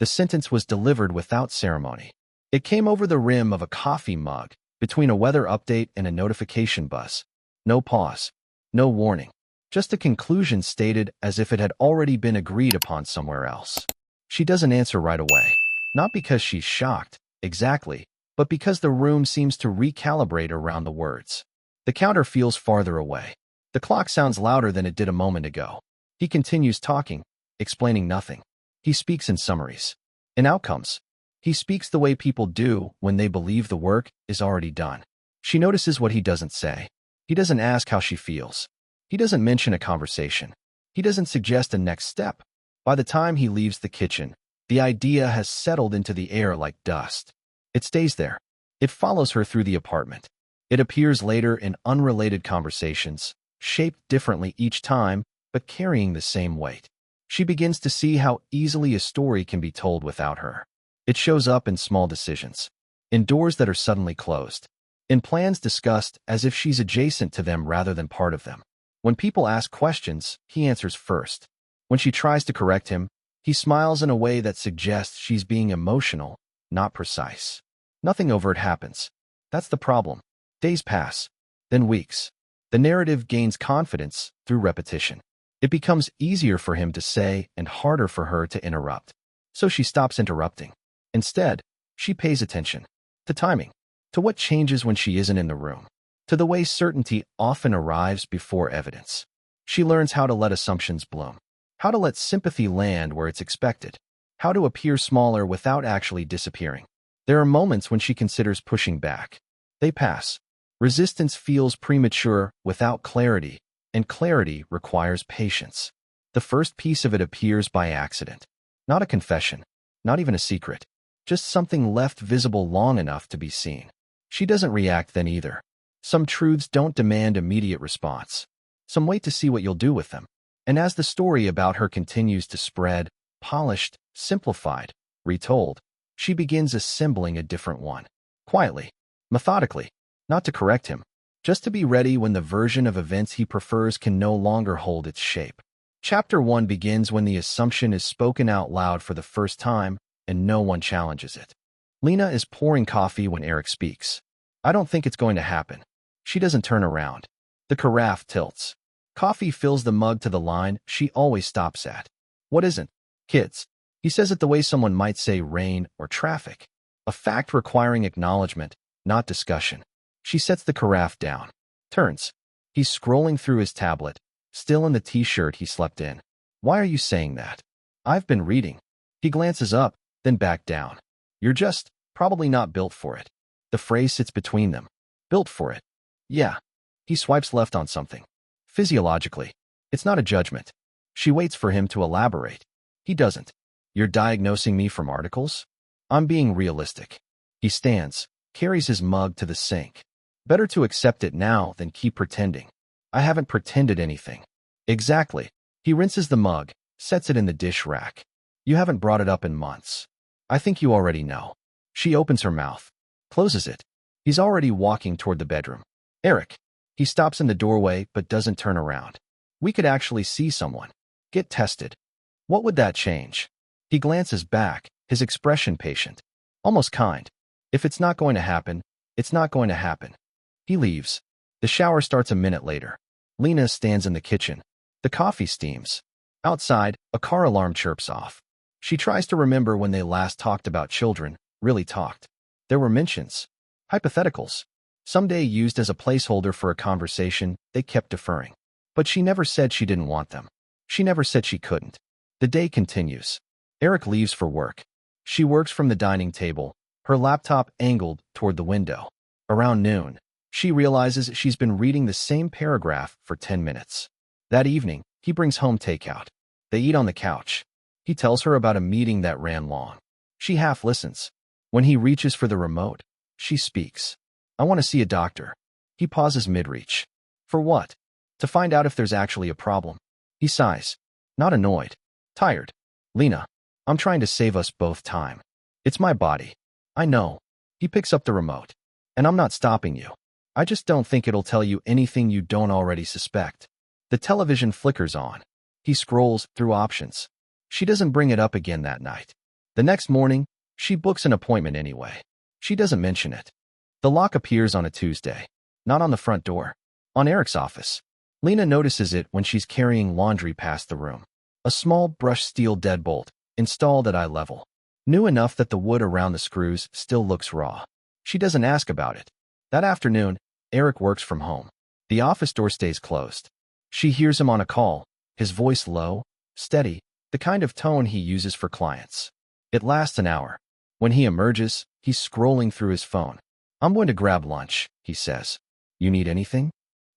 The sentence was delivered without ceremony. It came over the rim of a coffee mug, between a weather update and a notification buzz. No pause. No warning. Just a conclusion stated as if it had already been agreed upon somewhere else. She doesn't answer right away. Not because she's shocked, exactly, but because the room seems to recalibrate around the words. The counter feels farther away. The clock sounds louder than it did a moment ago. He continues talking, explaining nothing. He speaks in summaries. In outcomes. He speaks the way people do when they believe the work is already done. She notices what he doesn't say. He doesn't ask how she feels. He doesn't mention a conversation. He doesn't suggest a next step. By the time he leaves the kitchen, the idea has settled into the air like dust. It stays there. It follows her through the apartment. It appears later in unrelated conversations, shaped differently each time, but carrying the same weight. She begins to see how easily a story can be told without her. It shows up in small decisions, in doors that are suddenly closed, in plans discussed as if she's adjacent to them rather than part of them. When people ask questions, he answers first. When she tries to correct him, he smiles in a way that suggests she's being emotional, not precise. Nothing overt happens. That's the problem. Days pass, then weeks. The narrative gains confidence through repetition. It becomes easier for him to say and harder for her to interrupt. So she stops interrupting. Instead, she pays attention to timing, to what changes when she isn't in the room, to the way certainty often arrives before evidence. She learns how to let assumptions bloom, how to let sympathy land where it's expected, how to appear smaller without actually disappearing. There are moments when she considers pushing back. They pass. Resistance feels premature without clarity, and clarity requires patience. The first piece of it appears by accident. Not a confession, not even a secret, just something left visible long enough to be seen. She doesn't react then either. Some truths don't demand immediate response. Some wait to see what you'll do with them. And as the story about her continues to spread, polished, simplified, retold, she begins assembling a different one. Quietly, methodically, not to correct him, just to be ready when the version of events he prefers can no longer hold its shape. Chapter 1 begins when the assumption is spoken out loud for the first time and no one challenges it. Lena is pouring coffee when Eric speaks. I don't think it's going to happen. She doesn't turn around. The carafe tilts. Coffee fills the mug to the line she always stops at. What isn't? Kids. He says it the way someone might say rain or traffic. A fact requiring acknowledgement, not discussion. She sets the carafe down. Turns. He's scrolling through his tablet, still in the t-shirt he slept in. Why are you saying that? I've been reading. He glances up, then back down. You're just probably not built for it. The phrase sits between them. Built for it. Yeah. He swipes left on something. Physiologically. It's not a judgment. She waits for him to elaborate. He doesn't. You're diagnosing me from articles? I'm being realistic. He stands, carries his mug to the sink. Better to accept it now than keep pretending. I haven't pretended anything. Exactly. He rinses the mug, sets it in the dish rack. You haven't brought it up in months. I think you already know. She opens her mouth, closes it. He's already walking toward the bedroom. Eric. He stops in the doorway but doesn't turn around. We could actually see someone. Get tested. What would that change? He glances back, his expression patient, almost kind. If it's not going to happen, it's not going to happen. He leaves. The shower starts a minute later. Lena stands in the kitchen. The coffee steams. Outside, a car alarm chirps off. She tries to remember when they last talked about children, really talked. There were mentions. Hypotheticals. Someday used as a placeholder for a conversation they kept deferring. But she never said she didn't want them. She never said she couldn't. The day continues. Eric leaves for work. She works from the dining table, her laptop angled toward the window. Around noon, she realizes she's been reading the same paragraph for 10 minutes. That evening, he brings home takeout. They eat on the couch. He tells her about a meeting that ran long. She half listens. When he reaches for the remote, she speaks. I want to see a doctor. He pauses mid-reach. For what? To find out if there's actually a problem. He sighs. Not annoyed. Tired. Lena, I'm trying to save us both time. It's my body. I know. He picks up the remote. And I'm not stopping you. I just don't think it'll tell you anything you don't already suspect. The television flickers on. He scrolls through options. She doesn't bring it up again that night. The next morning, she books an appointment anyway. She doesn't mention it. The lock appears on a Tuesday. Not on the front door. On Eric's office. Lena notices it when she's carrying laundry past the room. A small brushed steel deadbolt, installed at eye level. New enough that the wood around the screws still looks raw. She doesn't ask about it. That afternoon, Eric works from home. The office door stays closed. She hears him on a call, his voice low, steady, the kind of tone he uses for clients. It lasts an hour. When he emerges, he's scrolling through his phone. "I'm going to grab lunch," he says. "You need anything?"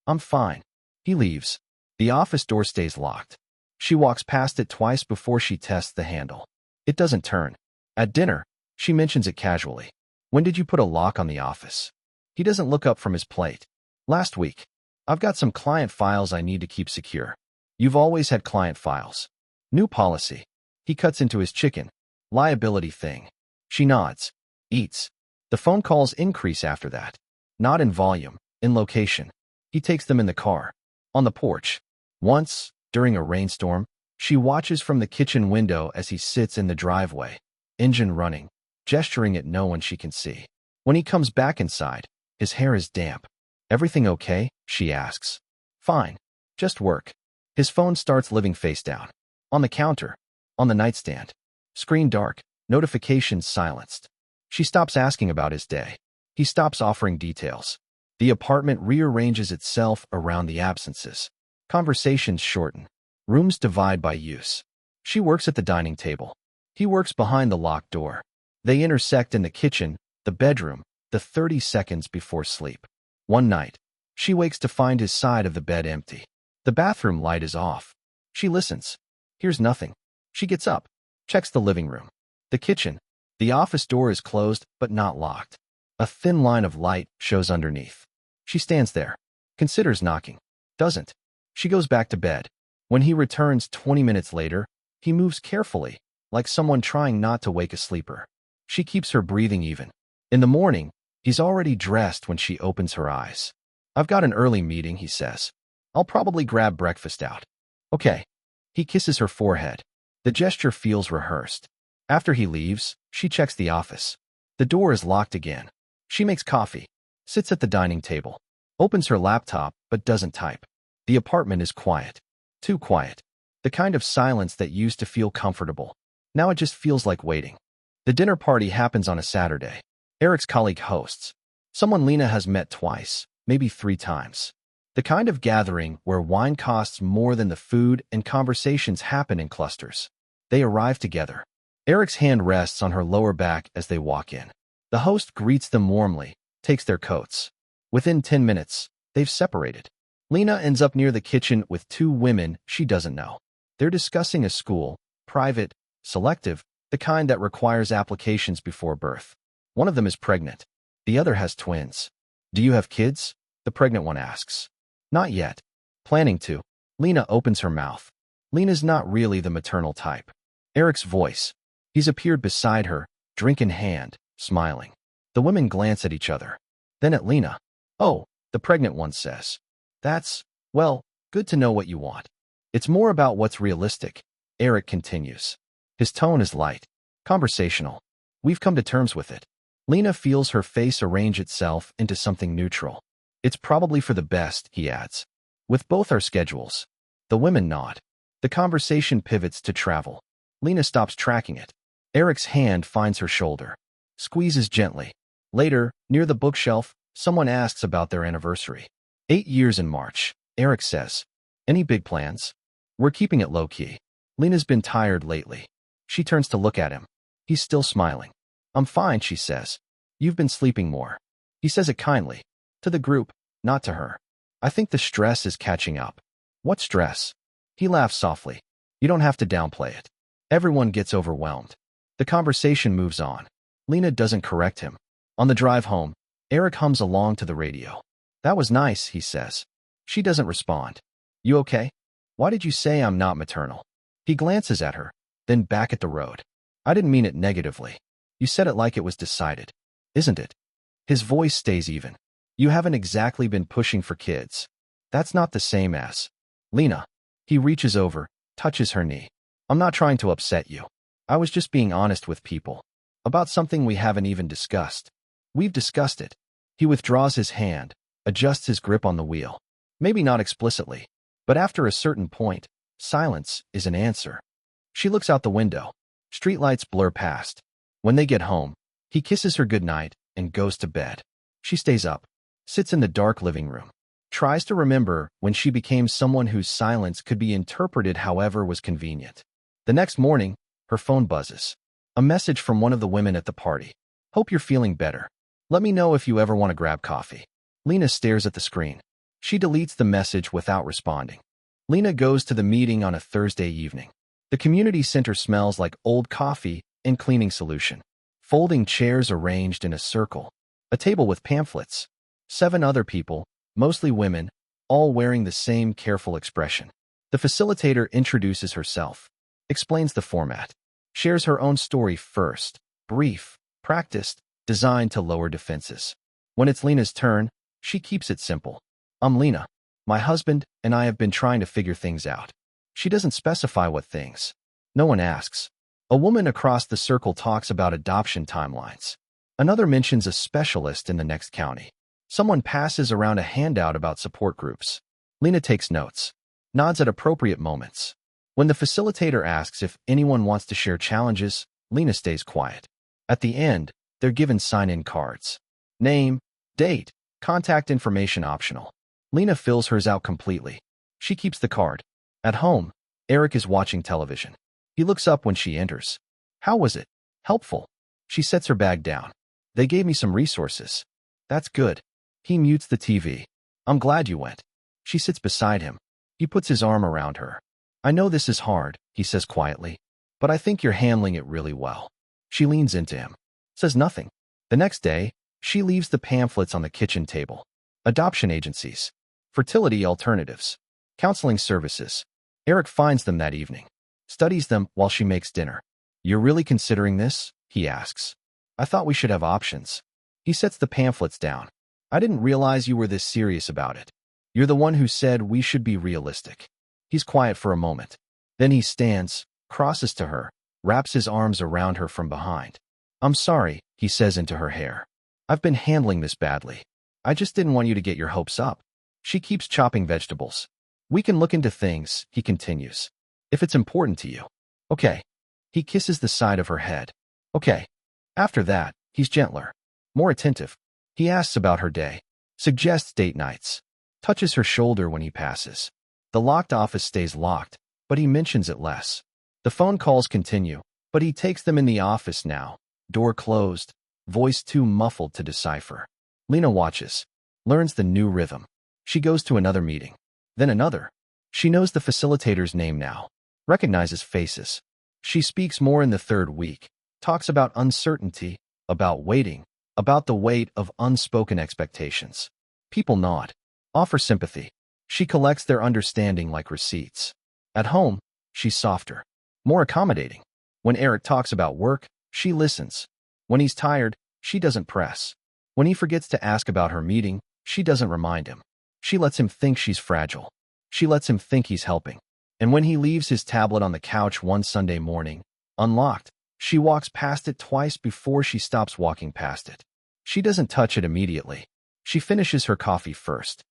"I'm fine." He leaves. The office door stays locked. She walks past it twice before she tests the handle. It doesn't turn. At dinner, she mentions it casually. "When did you put a lock on the office?" He doesn't look up from his plate. "Last week. I've got some client files I need to keep secure." "You've always had client files." "New policy." He cuts into his chicken. "Liability thing." She nods. Eats. The phone calls increase after that. Not in volume, in location. He takes them in the car. On the porch. Once, during a rainstorm, she watches from the kitchen window as he sits in the driveway, engine running, gesturing at no one she can see. When he comes back inside, his hair is damp. "Everything okay?" she asks. "Fine. Just work." His phone starts living face down. On the counter. On the nightstand. Screen dark. Notifications silenced. She stops asking about his day. He stops offering details. The apartment rearranges itself around the absences. Conversations shorten. Rooms divide by use. She works at the dining table. He works behind the locked door. They intersect in the kitchen, the bedroom, the 30 seconds before sleep. One night, she wakes to find his side of the bed empty. The bathroom light is off. She listens. Hears nothing. She gets up. Checks the living room. The kitchen. The office door is closed, but not locked. A thin line of light shows underneath. She stands there. Considers knocking. Doesn't. She goes back to bed. When he returns 20 minutes later, he moves carefully, like someone trying not to wake a sleeper. She keeps her breathing even. In the morning, he's already dressed when she opens her eyes. "I've got an early meeting," he says. "I'll probably grab breakfast out." "Okay." He kisses her forehead. The gesture feels rehearsed. After he leaves, she checks the office. The door is locked again. She makes coffee, sits at the dining table, opens her laptop but doesn't type. The apartment is quiet. Too quiet. The kind of silence that used to feel comfortable. Now it just feels like waiting. The dinner party happens on a Saturday. Eric's colleague hosts. Someone Lena has met twice, maybe 3 times. The kind of gathering where wine costs more than the food and conversations happen in clusters. They arrive together. Eric's hand rests on her lower back as they walk in. The host greets them warmly, takes their coats. Within 10 minutes, they've separated. Lena ends up near the kitchen with 2 women she doesn't know. They're discussing a school, private, selective, the kind that requires applications before birth. One of them is pregnant. The other has twins. "Do you have kids?" the pregnant one asks. "Not yet. Planning to." Lena opens her mouth. Lena's not really the maternal type. Eric's voice. He's appeared beside her, drink in hand, smiling. The women glance at each other. Then at Lena. "Oh," the pregnant one says. Well, good to know what you want." "It's more about what's realistic," Eric continues. His tone is light, conversational. "We've come to terms with it." Lena feels her face arrange itself into something neutral. "It's probably for the best," he adds. "With both our schedules." The women nod. The conversation pivots to travel. Lena stops tracking it. Eric's hand finds her shoulder. Squeezes gently. Later, near the bookshelf, someone asks about their anniversary. 8 years in March, Eric says. "Any big plans?" "We're keeping it low-key." Lena's been tired lately. She turns to look at him. He's still smiling. "I'm fine," she says. "You've been sleeping more." He says it kindly. To the group, not to her. "I think the stress is catching up." "What stress?" He laughs softly. "You don't have to downplay it. Everyone gets overwhelmed." The conversation moves on. Lena doesn't correct him. On the drive home, Eric hums along to the radio. "That was nice," he says. She doesn't respond. "You okay? Why did you say I'm not maternal?" He glances at her, then back at the road. "I didn't mean it negatively. You said it like it was decided. Isn't it?" His voice stays even. "You haven't exactly been pushing for kids. That's not the same as." "Lena." He reaches over, touches her knee. "I'm not trying to upset you." I was just being honest with people. About something we haven't even discussed. We've discussed it. He withdraws his hand, adjusts his grip on the wheel. Maybe not explicitly, but after a certain point, silence is an answer. She looks out the window. Streetlights blur past. When they get home, he kisses her goodnight and goes to bed. She stays up, sits in the dark living room, tries to remember when she became someone whose silence could be interpreted however was convenient. The next morning, her phone buzzes. A message from one of the women at the party. Hope you're feeling better. Let me know if you ever want to grab coffee. Lena stares at the screen. She deletes the message without responding. Lena goes to the meeting on a Thursday evening. The community center smells like old coffee and cleaning solution. Folding chairs arranged in a circle. A table with pamphlets. 7 other people, mostly women, all wearing the same careful expression. The facilitator introduces herself, explains the format, shares her own story first, brief, practiced, designed to lower defenses. When it's Lena's turn, she keeps it simple. I'm Lena. My husband and I have been trying to figure things out. She doesn't specify what things. No one asks. A woman across the circle talks about adoption timelines. Another mentions a specialist in the next county. Someone passes around a handout about support groups. Lena takes notes, nods at appropriate moments. When the facilitator asks if anyone wants to share challenges, Lena stays quiet. At the end, they're given sign-in cards. Name, date, contact information optional. Lena fills hers out completely. She keeps the card. At home, Eric is watching television. He looks up when she enters. How was it? Helpful. She sets her bag down. They gave me some resources. That's good. He mutes the TV. I'm glad you went. She sits beside him. He puts his arm around her. I know this is hard, he says quietly, but I think you're handling it really well. She leans into him. Says nothing. The next day, she leaves the pamphlets on the kitchen table. Adoption agencies. Fertility alternatives. Counseling services. Eric finds them that evening. Studies them while she makes dinner. You're really considering this? He asks. I thought we should have options. He sets the pamphlets down. I didn't realize you were this serious about it. You're the one who said we should be realistic. He's quiet for a moment. Then he stands, crosses to her, wraps his arms around her from behind. I'm sorry, he says into her hair. I've been handling this badly. I just didn't want you to get your hopes up. She keeps chopping vegetables. We can look into things, he continues. If it's important to you. Okay. He kisses the side of her head. Okay. After that, he's gentler, more attentive. He asks about her day, suggests date nights, touches her shoulder when he passes. The locked office stays locked, but he mentions it less. The phone calls continue, but he takes them in the office now, door closed, voice too muffled to decipher. Lena watches, learns the new rhythm. She goes to another meeting, then another. She knows the facilitator's name now, recognizes faces. She speaks more in the 3rd week, talks about uncertainty, about waiting, about the weight of unspoken expectations. People nod, offer sympathy. She collects their understanding like receipts. At home, she's softer, more accommodating. When Eric talks about work, she listens. When he's tired, she doesn't press. When he forgets to ask about her meeting, she doesn't remind him. She lets him think she's fragile. She lets him think he's helping. And when he leaves his tablet on the couch one Sunday morning, unlocked, she walks past it twice before she stops walking past it. She doesn't touch it immediately. She finishes her coffee first.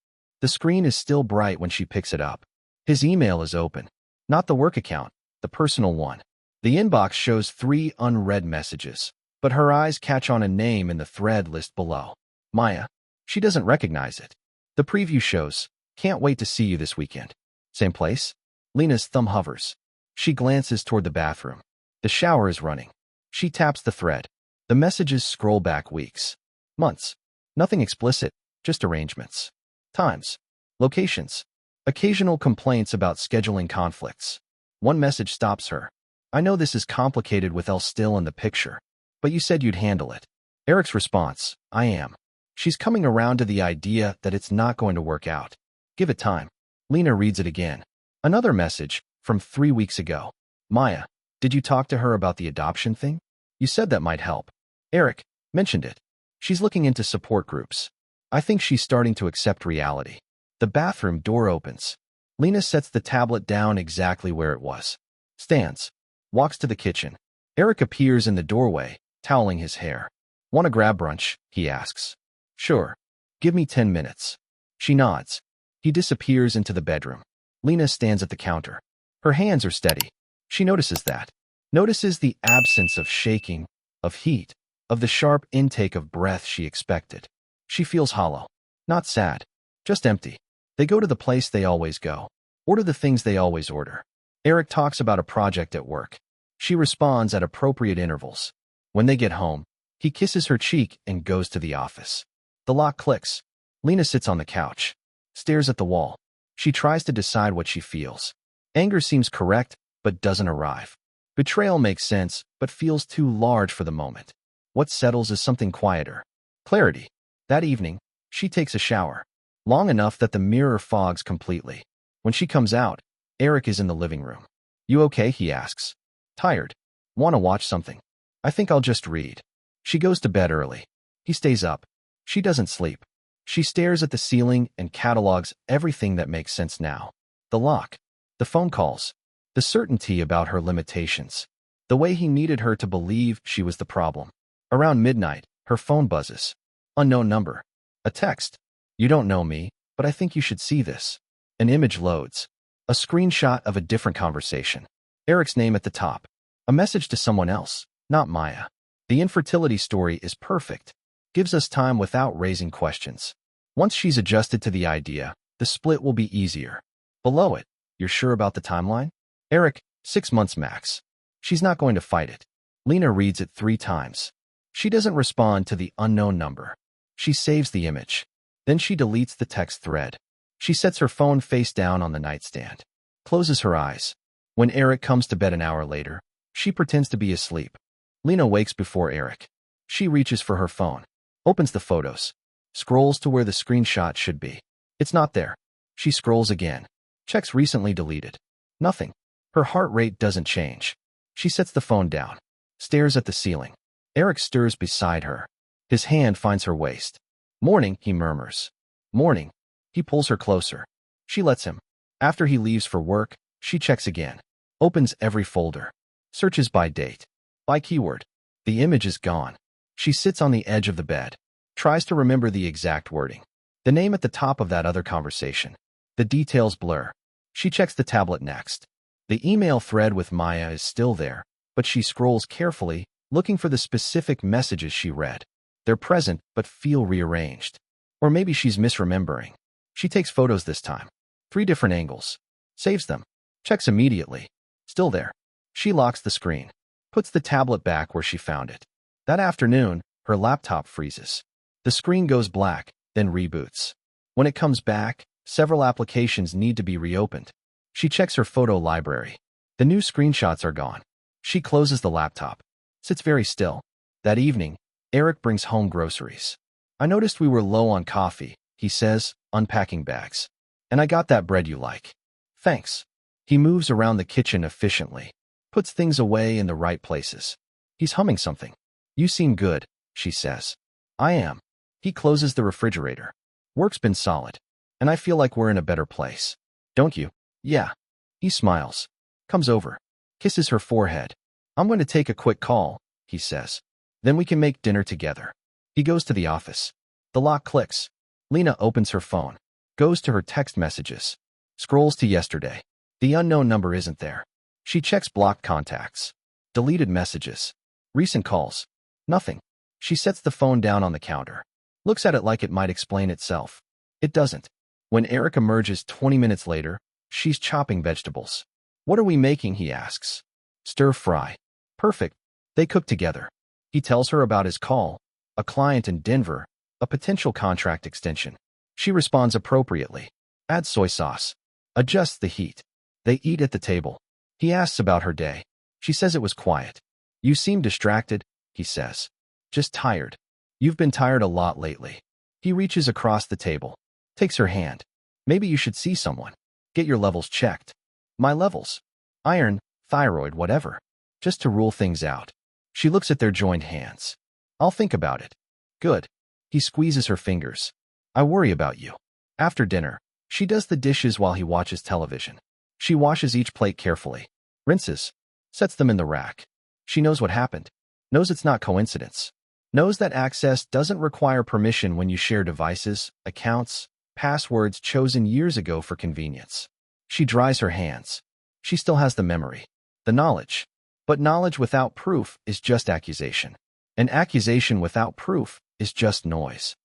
The screen is still bright when she picks it up. His email is open. Not the work account, the personal one. The inbox shows 3 unread messages, but her eyes catch on a name in the thread list below. Maya. She doesn't recognize it. The preview shows, can't wait to see you this weekend. Same place? Lena's thumb hovers. She glances toward the bathroom. The shower is running. She taps the thread. The messages scroll back weeks. Months. Nothing explicit, just arrangements. Times. Locations. Occasional complaints about scheduling conflicts. One message stops her. I know this is complicated with Elle still in the picture, but you said you'd handle it. Eric's response, I am. She's coming around to the idea that it's not going to work out. Give it time. Lena reads it again. Another message, from 3 weeks ago. Maya, did you talk to her about the adoption thing? You said that might help. Eric mentioned it. She's looking into support groups. I think she's starting to accept reality. The bathroom door opens. Lena sets the tablet down exactly where it was. Stands. Walks to the kitchen. Eric appears in the doorway, toweling his hair. Want to grab brunch? He asks. Sure. Give me 10 minutes. She nods. He disappears into the bedroom. Lena stands at the counter. Her hands are steady. She notices that. Notices the absence of shaking, of heat, of the sharp intake of breath she expected. She feels hollow. Not sad. Just empty. They go to the place they always go. Order the things they always order. Eric talks about a project at work. She responds at appropriate intervals. When they get home, he kisses her cheek and goes to the office. The lock clicks. Lena sits on the couch, stares at the wall. She tries to decide what she feels. Anger seems correct, but doesn't arrive. Betrayal makes sense, but feels too large for the moment. What settles is something quieter. Clarity. That evening, she takes a shower. Long enough that the mirror fogs completely. When she comes out, Eric is in the living room. You okay? He asks. Tired. Want to watch something? I think I'll just read. She goes to bed early. He stays up. She doesn't sleep. She stares at the ceiling and catalogs everything that makes sense now. The lock. The phone calls. The certainty about her limitations. The way he needed her to believe she was the problem. Around midnight, her phone buzzes. Unknown number. A text. You don't know me, but I think you should see this. An image loads. A screenshot of a different conversation. Eric's name at the top. A message to someone else, not Maya. The infertility story is perfect. Gives us time without raising questions. Once she's adjusted to the idea, the split will be easier. Below it, you're sure about the timeline? Eric, 6 months max. She's not going to fight it. Lena reads it 3 times. She doesn't respond to the unknown number. She saves the image. Then she deletes the text thread. She sets her phone face down on the nightstand. Closes her eyes. When Eric comes to bed an hour later, she pretends to be asleep. Lena wakes before Eric. She reaches for her phone. Opens the photos. Scrolls to where the screenshot should be. It's not there. She scrolls again. Checks recently deleted. Nothing. Her heart rate doesn't change. She sets the phone down. Stares at the ceiling. Eric stirs beside her. His hand finds her waist. Morning, he murmurs. Morning. He pulls her closer. She lets him. After he leaves for work, she checks again. Opens every folder. Searches by date. By keyword. The image is gone. She sits on the edge of the bed. Tries to remember the exact wording. The name at the top of that other conversation. The details blur. She checks the tablet next. The email thread with Maya is still there, but she scrolls carefully, looking for the specific messages she read. They're present, but feel rearranged. Or maybe she's misremembering. She takes photos this time. 3 different angles. Saves them. Checks immediately. Still there. She locks the screen. Puts the tablet back where she found it. That afternoon, her laptop freezes. The screen goes black, then reboots. When it comes back, several applications need to be reopened. She checks her photo library. The new screenshots are gone. She closes the laptop. Sits very still. That evening, Eric brings home groceries. I noticed we were low on coffee, he says, unpacking bags. And I got that bread you like. Thanks. He moves around the kitchen efficiently. Puts things away in the right places. He's humming something. You seem good, she says. I am. He closes the refrigerator. Work's been solid. And I feel like we're in a better place. Don't you? Yeah. He smiles. Comes over. Kisses her forehead. I'm going to take a quick call, he says. Then we can make dinner together. He goes to the office. The lock clicks. Lena opens her phone. Goes to her text messages. Scrolls to yesterday. The unknown number isn't there. She checks blocked contacts. Deleted messages. Recent calls. Nothing. She sets the phone down on the counter. Looks at it like it might explain itself. It doesn't. When Eric emerges 20 minutes later, she's chopping vegetables. What are we making? He asks. Stir fry. Perfect. They cook together. He tells her about his call, a client in Denver, a potential contract extension. She responds appropriately. Adds soy sauce. Adjusts the heat. They eat at the table. He asks about her day. She says it was quiet. You seem distracted, he says. Just tired. You've been tired a lot lately. He reaches across the table. Takes her hand. Maybe you should see someone. Get your levels checked. My levels. Iron, thyroid, whatever. Just to rule things out. She looks at their joined hands. I'll think about it. Good. He squeezes her fingers. I worry about you. After dinner, she does the dishes while he watches television. She washes each plate carefully. Rinses. Sets them in the rack. She knows what happened. Knows it's not coincidence. Knows that access doesn't require permission when you share devices, accounts, passwords chosen years ago for convenience. She dries her hands. She still has the memory, the knowledge. But knowledge without proof is just accusation. An accusation without proof is just noise.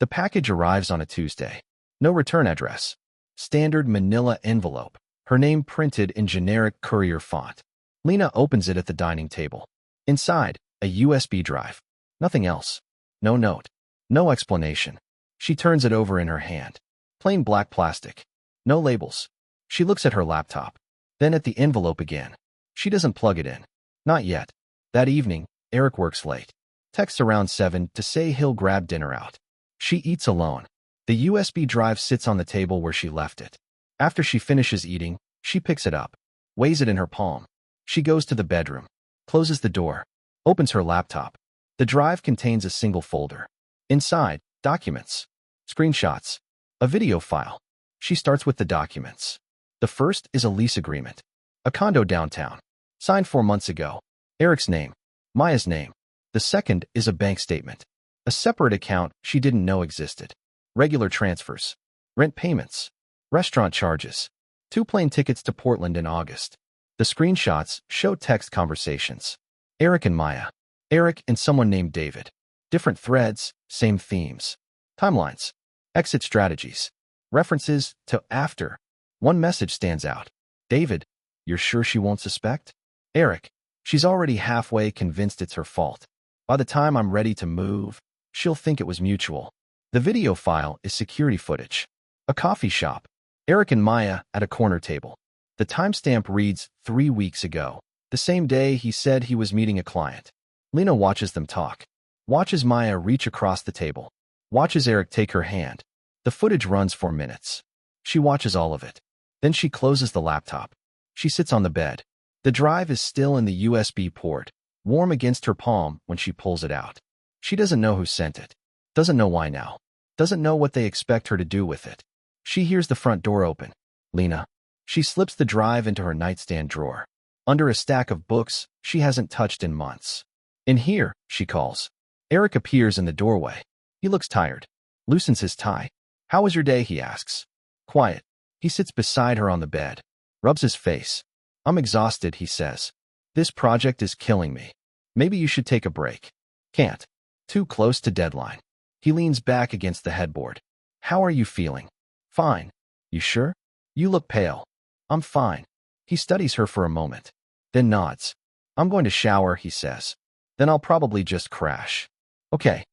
The package arrives on a Tuesday. No return address. Standard manila envelope. Her name printed in generic courier font. Lena opens it at the dining table. Inside, a USB drive. Nothing else. No note. No explanation. She turns it over in her hand. Plain black plastic. No labels. She looks at her laptop. Then at the envelope again. She doesn't plug it in. Not yet. That evening, Eric works late. Texts around 7 to say he'll grab dinner out. She eats alone. The USB drive sits on the table where she left it. After she finishes eating, she picks it up, weighs it in her palm. She goes to the bedroom, closes the door, opens her laptop. The drive contains a single folder. Inside, documents, screenshots, a video file. She starts with the documents. The first is a lease agreement. A condo downtown. Signed 4 months ago. Eric's name. Maya's name. The second is a bank statement. A separate account she didn't know existed. Regular transfers. Rent payments. Restaurant charges. 2 plane tickets to Portland in August. The screenshots show text conversations. Eric and Maya. Eric and someone named David. Different threads, same themes. Timelines. Exit strategies. References to after. One message stands out. David, you're sure she won't suspect? Eric, she's already halfway convinced it's her fault. By the time I'm ready to move, she'll think it was mutual. The video file is security footage. A coffee shop. Eric and Maya at a corner table. The timestamp reads 3 weeks ago, the same day he said he was meeting a client. Lena watches them talk. Watches Maya reach across the table. Watches Eric take her hand. The footage runs 4 minutes. She watches all of it. Then she closes the laptop. She sits on the bed. The drive is still in the USB port, warm against her palm when she pulls it out. She doesn't know who sent it. Doesn't know why now. Doesn't know what they expect her to do with it. She hears the front door open. Lena. She slips the drive into her nightstand drawer. Under a stack of books she hasn't touched in months. In here, she calls. Eric appears in the doorway. He looks tired. Loosens his tie. How was your day, he asks. Quiet. He sits beside her on the bed. Rubs his face. I'm exhausted, he says. This project is killing me. Maybe you should take a break. Can't. Too close to deadline. He leans back against the headboard. How are you feeling? Fine. You sure? You look pale. I'm fine. He studies her for a moment. Then nods. I'm going to shower, he says. Then I'll probably just crash. Okay.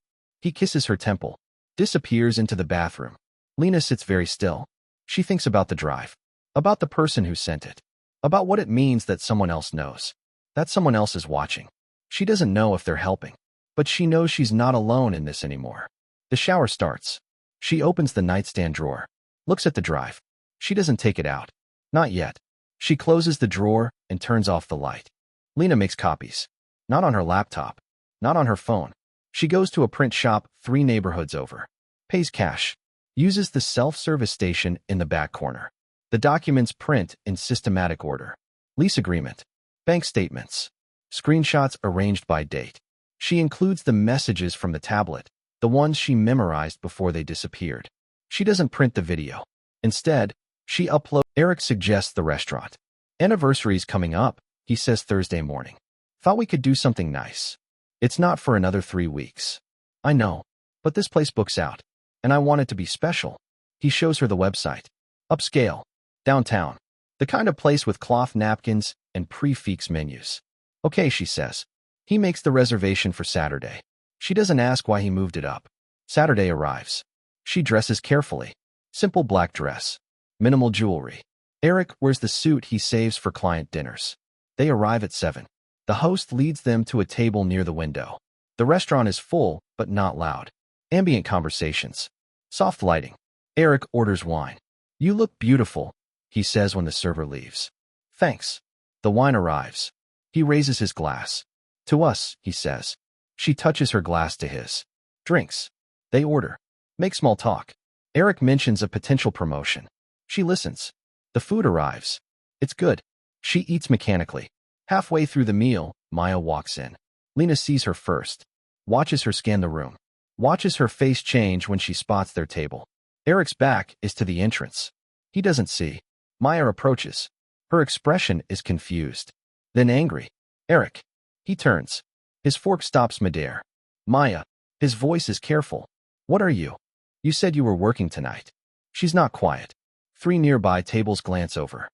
He kisses her temple. Disappears into the bathroom. Lena sits very still. She thinks about the drive. About the person who sent it. About what it means that someone else knows. That someone else is watching. She doesn't know if they're helping. But she knows she's not alone in this anymore. The shower starts. She opens the nightstand drawer. Looks at the drive. She doesn't take it out. Not yet. She closes the drawer and turns off the light. Lena makes copies. Not on her laptop. Not on her phone. She goes to a print shop 3 neighborhoods over. Pays cash. Uses the self-service station in the back corner. The documents print in systematic order. Lease agreement. Bank statements. Screenshots arranged by date. She includes the messages from the tablet, the ones she memorized before they disappeared. She doesn't print the video. Instead, she uploads. Eric suggests the restaurant. Anniversary's coming up, he says Thursday morning. Thought we could do something nice. It's not for another 3 weeks. I know, but this place books out, and I want it to be special. He shows her the website. Upscale. Downtown. The kind of place with cloth napkins and prix-fixe menus. Okay, she says. He makes the reservation for Saturday. She doesn't ask why he moved it up. Saturday arrives. She dresses carefully. Simple black dress. Minimal jewelry. Eric wears the suit he saves for client dinners. They arrive at 7. The host leads them to a table near the window. The restaurant is full, but not loud. Ambient conversations. Soft lighting. Eric orders wine. You look beautiful, he says when the server leaves. Thanks. The wine arrives. He raises his glass. To us, he says. She touches her glass to his. Drinks. They order. Make small talk. Eric mentions a potential promotion. She listens. The food arrives. It's good. She eats mechanically. Halfway through the meal, Maya walks in. Lena sees her first, watches her scan the room, watches her face change when she spots their table. Eric's back is to the entrance. He doesn't see. Maya approaches. Her expression is confused, then angry. Eric. He turns. His fork stops midair. Maya. His voice is careful. What are you? You said you were working tonight. She's not quiet. 3 nearby tables glance over.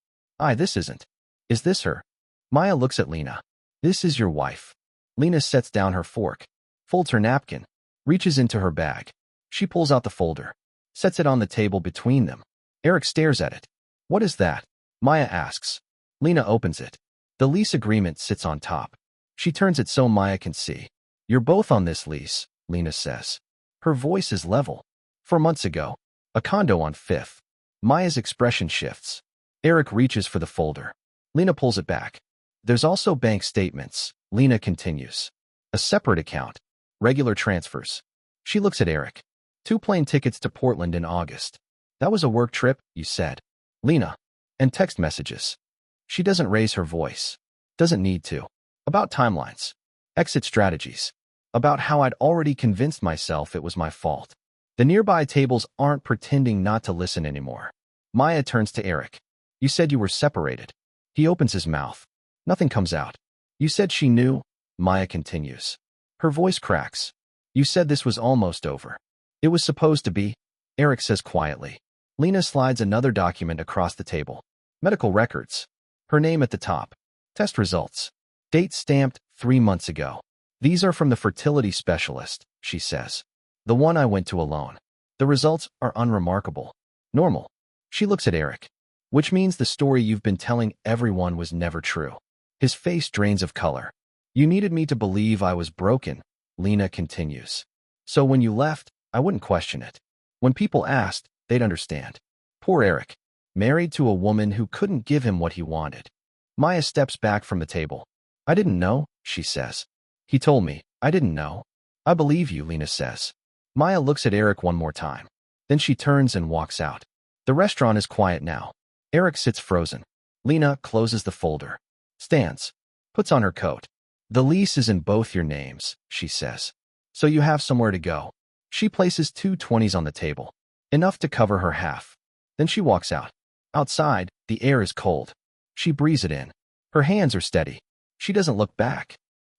This isn't. Is this her? Maya looks at Lena. This is your wife. Lena sets down her fork, folds her napkin, reaches into her bag. She pulls out the folder, sets it on the table between them. Eric stares at it. What is that? Maya asks. Lena opens it. The lease agreement sits on top. She turns it so Maya can see. You're both on this lease, Lena says. Her voice is level. 4 months ago, a condo on 5th. Maya's expression shifts. Eric reaches for the folder. Lena pulls it back. There's also bank statements, Lena continues. A separate account. Regular transfers. She looks at Eric. 2 plane tickets to Portland in August. That was a work trip, you said. Lena. And text messages. She doesn't raise her voice. Doesn't need to. About timelines. Exit strategies. About how I'd already convinced myself it was my fault. The nearby tables aren't pretending not to listen anymore. Maya turns to Eric. You said you were separated. He opens his mouth. Nothing comes out. You said she knew, Maya continues. Her voice cracks. You said this was almost over. It was supposed to be, Eric says quietly. Lena slides another document across the table. Medical records. Her name at the top. Test results. Date stamped 3 months ago. These are from the fertility specialist, she says. The one I went to alone. The results are unremarkable. Normal. She looks at Eric. Which means the story you've been telling everyone was never true. His face drains of color. You needed me to believe I was broken, Lena continues. So when you left, I wouldn't question it. When people asked, they'd understand. Poor Eric. Married to a woman who couldn't give him what he wanted. Maya steps back from the table. I didn't know, she says. He told me. I didn't know. I believe you, Lena says. Maya looks at Eric one more time. Then she turns and walks out. The restaurant is quiet now. Eric sits frozen. Lena closes the folder. Stands. Puts on her coat. The lease is in both your names, she says. So you have somewhere to go. She places 2 20s on the table. Enough to cover her half. Then she walks out. Outside, the air is cold. She breathes it in. Her hands are steady. She doesn't look back.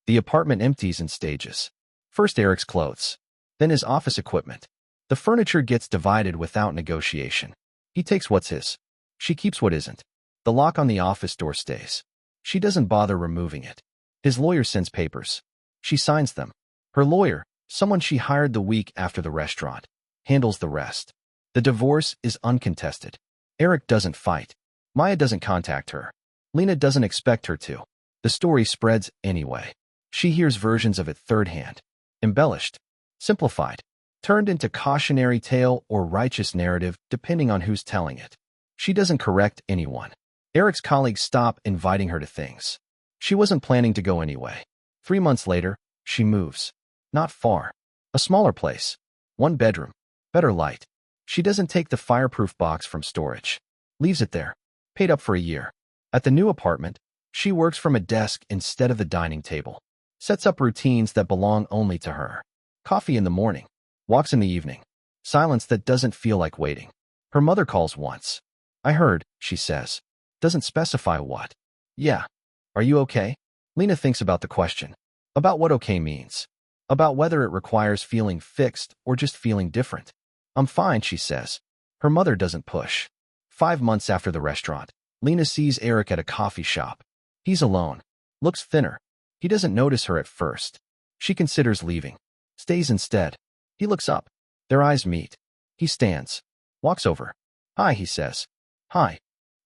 The apartment empties in stages. First Eric's clothes. Then his office equipment. The furniture gets divided without negotiation. He takes what's his. She keeps what isn't. The lock on the office door stays. She doesn't bother removing it. His lawyer sends papers. She signs them. Her lawyer, someone she hired the week after the restaurant, handles the rest. The divorce is uncontested. Eric doesn't fight. Maya doesn't contact her. Lena doesn't expect her to. The story spreads anyway. She hears versions of it third hand. Embellished. Simplified. Turned into cautionary tale or righteous narrative depending on who's telling it. She doesn't correct anyone. Eric's colleagues stop inviting her to things. She wasn't planning to go anyway. 3 months later, she moves. Not far. A smaller place. 1 bedroom. Better light. She doesn't take the fireproof box from storage. Leaves it there. Paid up for a year. At the new apartment, she works from a desk instead of the dining table. Sets up routines that belong only to her. Coffee in the morning. Walks in the evening. Silence that doesn't feel like waiting. Her mother calls once. I heard, she says. Doesn't specify what. Yeah. Are you okay? Lena thinks about the question. About what okay means. About whether it requires feeling fixed or just feeling different. I'm fine, she says. Her mother doesn't push. 5 months after the restaurant, Lena sees Eric at a coffee shop. He's alone. Looks thinner. He doesn't notice her at first. She considers leaving. Stays instead. He looks up. Their eyes meet. He stands. Walks over. Hi, he says. Hi.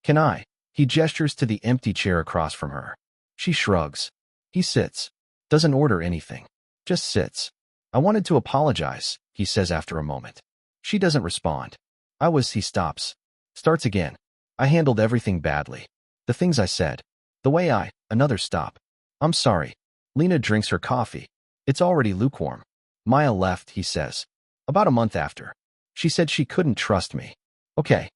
Can I? He gestures to the empty chair across from her. She shrugs. He sits. Doesn't order anything. Just sits. I wanted to apologize, he says after a moment. She doesn't respond. He stops. Starts again. I handled everything badly. The things I said. The way another stop. I'm sorry. Lena drinks her coffee. It's already lukewarm. Maya left, he says. About a month after. She said she couldn't trust me. Okay.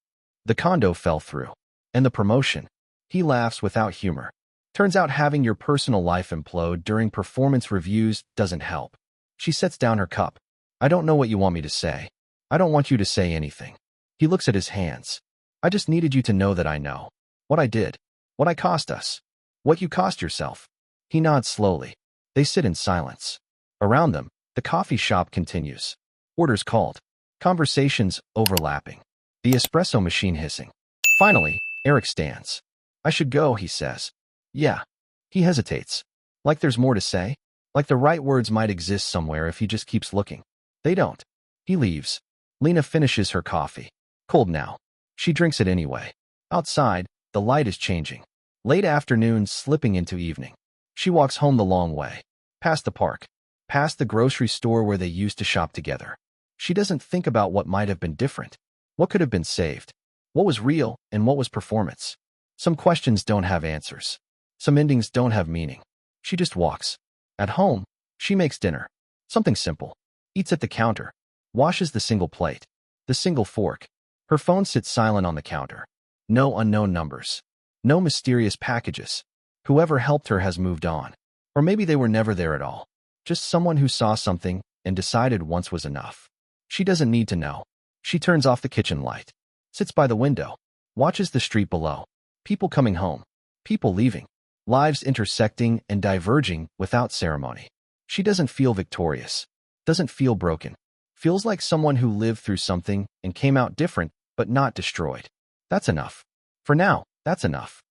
The condo fell through. And the promotion. He laughs without humor. Turns out having your personal life implode during performance reviews doesn't help. She sets down her cup. I don't know what you want me to say. I don't want you to say anything. He looks at his hands. I just needed you to know that I know. What I did. What I cost us. What you cost yourself. He nods slowly. They sit in silence. Around them, the coffee shop continues. Orders called. Conversations overlapping. The espresso machine hissing. Finally, Eric stands. I should go, he says. Yeah. He hesitates. Like there's more to say? Like the right words might exist somewhere if he just keeps looking. They don't. He leaves. Lena finishes her coffee. Cold now. She drinks it anyway. Outside, the light is changing. Late afternoon slipping into evening. She walks home the long way. Past the park. Past the grocery store where they used to shop together. She doesn't think about what might have been different. What could have been saved? What was real and what was performance? Some questions don't have answers. Some endings don't have meaning. She just walks. At home, she makes dinner. Something simple. Eats at the counter. Washes the single plate. The single fork. Her phone sits silent on the counter. No unknown numbers. No mysterious packages. Whoever helped her has moved on. Or maybe they were never there at all. Just someone who saw something and decided once was enough. She doesn't need to know. She turns off the kitchen light. Sits by the window. Watches the street below. People coming home. People leaving. Lives intersecting and diverging without ceremony. She doesn't feel victorious. Doesn't feel broken. Feels like someone who lived through something and came out different, but not destroyed. That's enough. For now, that's enough.